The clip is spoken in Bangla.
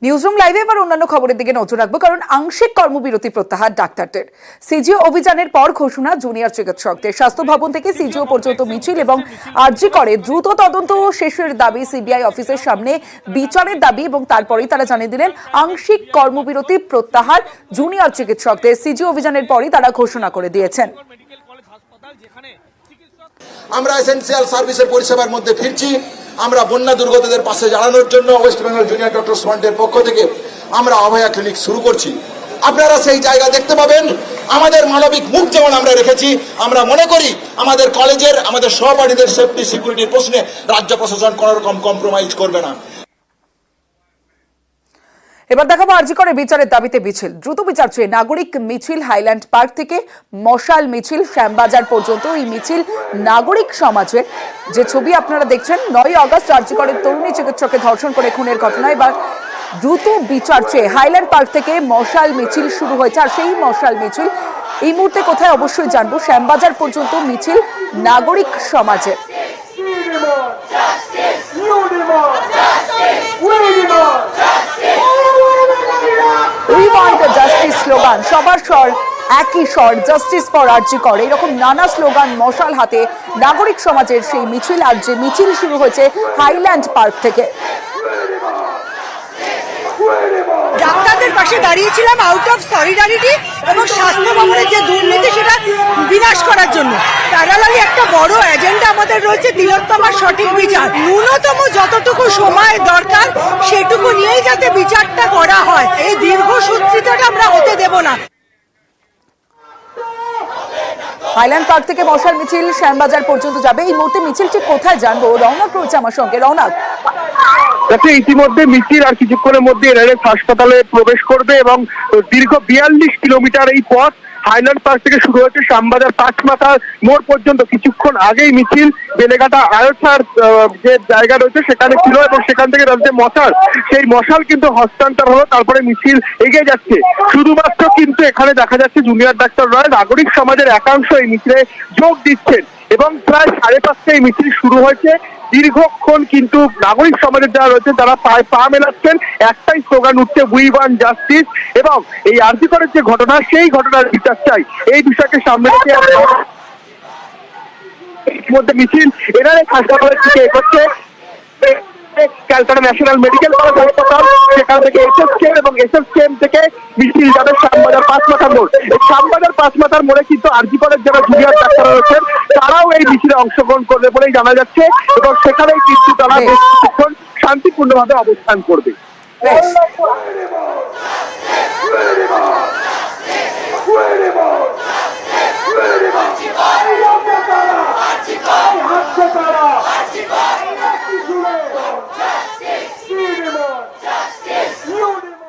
নিউজরুম লাইভে এবার অন্যান্য খবরের দিকে নজর রাখবো, কারণ আংশিক কর্মবিরতি প্রত্যাহার ডাক্তারদের। সিজিও অভিযানের পর ঘোষণা জুনিয়র চিকিৎসকদের। স্বাস্থ্য ভবন থেকে সিজিও পর্যন্ত মিছিল এবং আরজি করে দ্রুত তদন্ত শেষের দাবি, সিবিআই অফিসের সামনে বিচারের দাবি, এবং তারপরেই তারা জানিয়ে দিলেন আংশিক কর্মবিরতি প্রত্যাহার জুনিয়র চিকিৎসকদের। সিজিও অভিযানের পরই তারা ঘোষণা করে দিয়েছেন। আমরা এসেনশিয়াল সার্ভিসের পরিষেবার মধ্যে ফিরছি। আমরা বন্যা দুর্গতদের পাশে দাঁড়ানোর জন্য ওয়েস্ট বেঙ্গল জুনিয়র ডক্টরস ফ্রন্টের পক্ষ থেকে আমরা অভয়া ক্লিনিক শুরু করছি। আপনারা সেই জায়গা দেখতে পাবেন। আমাদের মানবিক মুখ যেমন আমরা রেখেছি, আমরা মনে করি আমাদের কলেজের, আমাদের সহপাঠীদের সেফটি সিকিউরিটির প্রশ্নে রাজ্য প্রশাসন কোনো রকম কম্প্রোমাইজ করবে না। এবার দেখাবো আরজি করে বিচারের দাবিতে মিছিল। দ্রুত বিচার চেয়ে নাগরিক মিছিল হাইল্যান্ড পার্ক থেকে মশাল মিছিল শ্যামবাজার পর্যন্ত। এই মিছিল নাগরিক সমাজের, যে ছবি আপনারা দেখছেন 9 আগস্ট আরজি করে তরুণী চিকিৎসককে ধর্ষণ করে খুনের ঘটনা। এবার দ্রুত বিচার চেয়ে হাইল্যান্ড পার্ক থেকে মশাল মিছিল শুরু হয়েছে। আর সেই মশাল মিছিল এই মুহূর্তে কোথায় অবশ্যই জানবো। শ্যামবাজার পর্যন্ত মিছিল নাগরিক সমাজের। জাস্টিস স্লোগান, সবার স্বর একই স্বর, জাস্টিস ফর আরজি কর, এরকম নানা স্লোগান মশাল হাতে নাগরিক সমাজের সেই মিছিল। আর যে মিছিল শুরু হয়েছে হাইল্যান্ড পার্ক থেকে। ডাক্তারদের পাশে দাঁড়িয়েছিলাম আউট অফ সলিডারিটি এবং স্বাস্থ্য ভবনের যে দুর্নীতি সেটা বিনাশ করার জন্য। প্যারালালি একটা বড় এজেন্ডা আমাদের রয়েছে, তিলোত্তমার সঠিক বিচার। ন্যূনতম যতটুকু সময় দরকার সেটুকু নিয়েই যাতে বিচারটা করা হয়, এই দীর্ঘসূত্রিতাটা আমরা হতে দেব না। হাইল্যান্ড পার্ক থেকে মশাল মিছিল শ্যামবাজার পর্যন্ত যাবে। এই মুহূর্তে মিছিলটি কোথায় জানবো, রওনক রয়েছে আমার সঙ্গে। রওনক, ইতিমধ্যে মিছিল আর কিছুক্ষণের মধ্যে এনআরএস হাসপাতালে প্রবেশ করবে এবং দীর্ঘ 42 কিলোমিটার এই পথ হাইল্যান্ড পার্ক থেকে শুরু হচ্ছে শ্যামবাজার পাঁচমাথার মোড় পর্যন্ত। কিছুক্ষণ আগেই মিছিল বেলেঘাটা আয়োসার যে জায়গা রয়েছে সেখানে ছিল এবং সেখান থেকে যে মশাল, সেই মশাল কিন্তু হস্তান্তর হলো। তারপরে মিছিল এগিয়ে যাচ্ছে। শুধুমাত্র কিন্তু এখানে দেখা যাচ্ছে জুনিয়র ডাক্তার নয়, নাগরিক সমাজের একাংশ এই মিছিলে যোগ দিচ্ছেন এবং প্রায় 5:30 এই মিছিল শুরু হয়েছে। দীর্ঘক্ষণ কিন্তু নাগরিক সমাজের যারা রয়েছে তারা পায়ে পা মেলাচ্ছেন, একটাই স্লোগান উঠছে, উই ওয়ান্ট জাস্টিস। এবং এই আরজি করের যে ঘটনা, সেই ঘটনার বিচার চাই। এই বিষয়কে সামনে রেখে মধ্যে মিছিল এনআরএস হাসপাতালের থেকে এগোচ্ছে ক্যালকাটা ন্যাশনাল মেডিকেল কলেজ হাসপাতাল। সেখান থেকে এসএসকেএম এবং এসএসকেএম থেকে মিছিল যাবে শ্যামবাজার পাঁচমাথার মোড়। এই শ্যামবাজার পাঁচমাথার মোড়ে কিন্তু আরজি কলেজ যারা জুনিয়র ডাক্তার রয়েছেন তারাও এই মিছিলে অংশগ্রহণ করবে বলেই জানা যাচ্ছে এবং সেখানেই কিন্তু তারা বেশ কিছুক্ষণ শান্তিপূর্ণভাবে অবস্থান করবে।